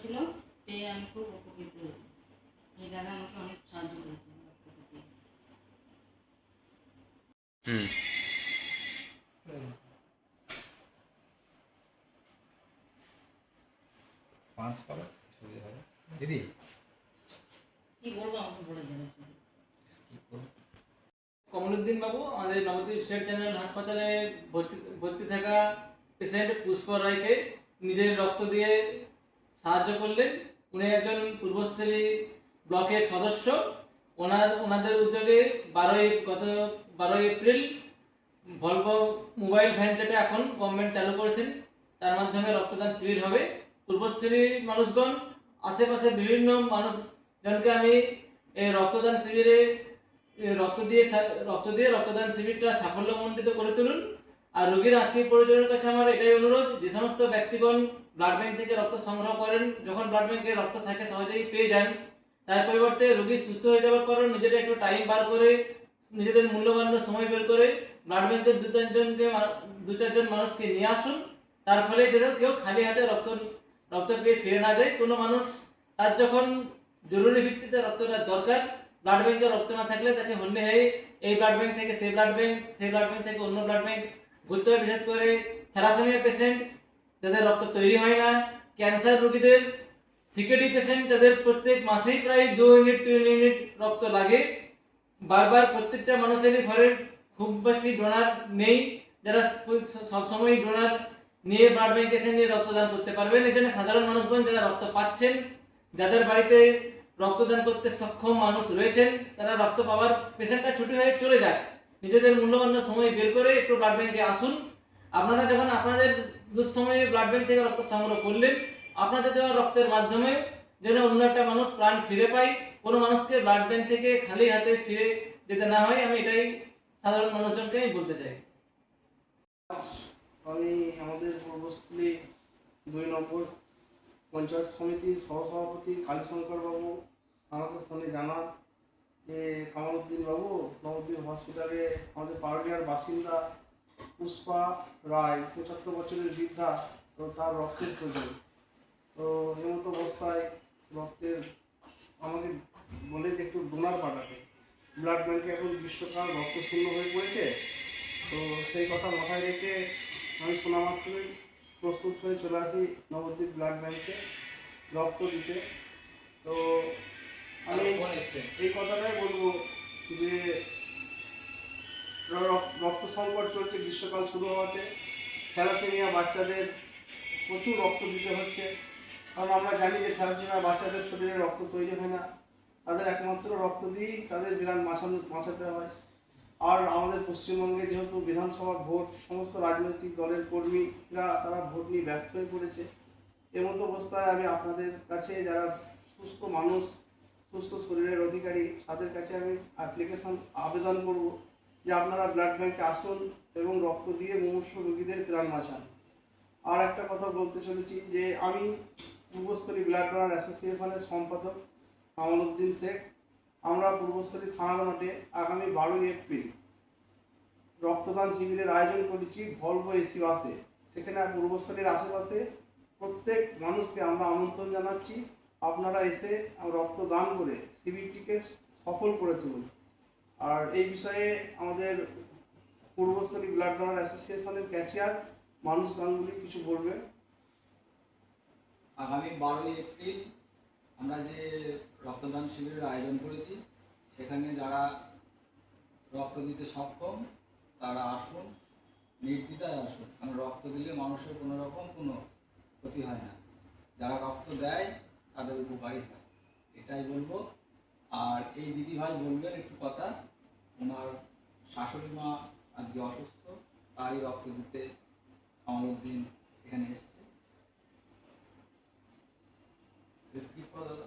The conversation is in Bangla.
ছিল, পেয়ে আমি খুব উপকৃত হয়েছি। এই দাদা আমাকে অনেক সাহায্য করেছে রক্ত দিতে। হুম। দিদি কি বলবো, আমাকে বলে দেবেন। কমলুদ্দিন বাবু আমাদের নবদ্বীপ স্টেট জেনারেল হাসপাতালে ভর্তি থাকা পেশেন্ট পুষ্কর রায়কে নিজের রক্ত দিয়ে সাহায্য করলেন। উনি একজন পূর্বস্থলী ব্লকের সদস্য। ওনাদের উদ্যোগে গত 12 এপ্রিল ভলভো মোবাইল ভ্যান যেটা এখন গভর্নমেন্ট চালু করেছেন, তার মাধ্যমে রক্তদান শিবির হবে। পূর্বস্থলী মানুষগণ, আশেপাশে বিভিন্ন মানুষজনকে আমি এই রক্তদান শিবিরে রক্ত দিয়ে রক্তদান শিবিরটা সাফল্যমণ্ডিত করে তুলুন। আর রোগীর আত্মীয় পরিজনের কাছে আমার এটাই অনুরোধ, যে সমস্ত ব্যক্তিগণ ব্লাড ব্যাংক থেকে রক্ত সংগ্রহ করেন, যখন ব্লাড ব্যাংকে রক্ত থাকে সহজেই পেয়ে যান, তার পরিবর্তে রোগী সুস্থ হয়ে যাওয়ার পরও নিজেরা একটু টাইম বার করে, নিজেদের মূল্যবান সময় বের করে ব্লাড ব্যাংকের দু চারজন মানুষকে নিয়ে আসুন। তার ফলে যেন কেউ খালি হাতে রক্ত পেয়ে ফিরে না যায়। কোনো মানুষ তার যখন জরুরি ভিত্তিতে রক্তটা দরকার, ব্লাড ব্যাংকে রক্ত না থাকলে তাকে হন্যে হয়ে এই ব্লাড ব্যাংক থেকে সেই ব্লাড ব্যাংক, সেই ব্লাড ব্যাংক থেকে অন্য ব্লাড ব্যাংক ঘুরতে হয়। বিশেষ করে থ্যালাসেমিয়া পেশেন্ট যাদের রক্ত তৈরি হয় না, ক্যান্সার রোগীদের, সিকেডি পেশেন্ট যাদের প্রত্যেক মাসেই প্রায় 2 ইউনিট 3 ইউনিট রক্ত লাগে। বারবার প্রত্যেকটা মানুষেরই ঘরে খুব বেশি ডোনার নেই, যারা সবসময় ডোনার নিয়ে ব্লাড ব্যাংকে এসে নিয়ে রক্তদান করতে পারবেন। এই জন্য সাধারণ মানুষগণ যারা রক্ত পাচ্ছেন, যাদের বাড়িতে রক্তদান করতে সক্ষম মানুষ রয়েছেন, তারা রক্ত পাওয়ার পেশেন্টটা ছুটি হয়ে চলে যাক, নিজেদের মূল্যবান সময় বের করে একটু ব্লাড ব্যাংকে আসুন। আপনারা যখন আপনাদের দুঃসময়ে ব্লাড ব্যাংক থেকে রক্ত সংগ্রহ করলেন, আপনাদের দেওয়া রক্তের মাধ্যমে যেন অন্য একটা মানুষ প্রাণ ফিরে পায়, কোনো মানুষকে ব্লাড ব্যাংক থেকে খালি হাতে ফিরে যেতে না হয়, আমি এটাই সাধারণ মানুষজনকে বলতে চাই। আমি আমাদের পূর্বস্থলী 2 নম্বর পঞ্চায়েত সমিতির সহসভাপতি কালীশঙ্কর বাবু আমাকে ফোনে জানান যে কামালউদ্দিন বাবু, নবদ্বীপ হসপিটালে আমাদের পারুলিয়ার বাসিন্দা পুষ্পা রায় 75 বছরের বৃদ্ধা, তো তার রক্তের প্রয়োজন। তো এমতো অবস্থায় রক্তের আমাকে বলে যে একটু ডোনার পাঠাতে, ব্লাড ব্যাংকে এখন গ্রীষ্মকাল রক্ত শূন্য হয়ে পড়েছে। তো সেই কথা মাথায় রেখে আমি শোনা মাত্রই প্রস্তুত হয়ে চলে আসি নবদ্বীপ ব্লাড ব্যাংকে রক্ত দিতে। তো আমি এই কথাটাই বলবো যে রক্ত সংকট চলছে, গ্রীষ্মকাল শুরু হওয়াতে থ্যালাসেমিয়া বাচ্চাদের প্রচুর রক্ত দিতে হচ্ছে। কারণ আমরা জানি যে থ্যালাসেমিয়া বাচ্চাদের শরীরে রক্ত তৈরি হয় না, তাদের একমাত্র রক্ত দিয়েই তাদের বিরান বাঁচাতে হয়। আর আমাদের পশ্চিমবঙ্গে যেহেতু বিধানসভা ভোট, সমস্ত রাজনৈতিক দলের কর্মীরা তারা ভোট নিয়ে ব্যস্ত হয়ে পড়েছে। এমতো অবস্থায় আমি আপনাদের কাছে, যারা সুস্থ মানুষ, সুস্থ শরীরের অধিকারী, তাদের কাছে আমি আবেদন করব যে আপনারা ব্লাড ব্যাংকে আসুন এবং রক্ত দিয়ে মুমূর্ষু রোগীদের প্রাণ বাঁচান। আর একটা কথা বলতে চলেছি যে আমি পূর্বস্থলী ব্লাড ডোনার অ্যাসোসিয়েশনের সম্পাদক কামালউদ্দিন শেখ। আমরা পূর্বস্থলী থানার মাঠে আগামী 12 এপ্রিল রক্তদান শিবিরের আয়োজন করেছি ভলভো এসি বাসে। সেখানে পূর্বস্থলীর আশেপাশে প্রত্যেক মানুষকে আমরা আমন্ত্রণ জানাচ্ছি, আপনারা এসে রক্তদান করে শিবিরটিকে সফল করে তুলুন। আর এই বিষয়ে আমাদের পূর্বস্থলী ব্লাড ডোনার অ্যাসোসিয়েশনের ক্যাশিয়ার মানুষ গাঙ্গুলি কিছু বলবে। আগামী 12 এপ্রিল আমরা যে রক্তদান শিবিরের আয়োজন করেছি, সেখানে যারা রক্ত দিতে সক্ষম তারা আসুন, নির্দ্বিধায় আসুন। কারণ রক্ত দিলে মানুষের কোনো রকম কোনো ক্ষতি হয় না, যারা রক্ত দেয় তাদের উপকারী হয়, এটাই বলবো। আর এই দিদিভাই বলবেন একটু কথা, ওনার শাশুড়ি মা আজকে অসুস্থ, তারই রক্ত দিতে কামালউদ্দিন এখানে এসছে। স্কিপ করো দাদা।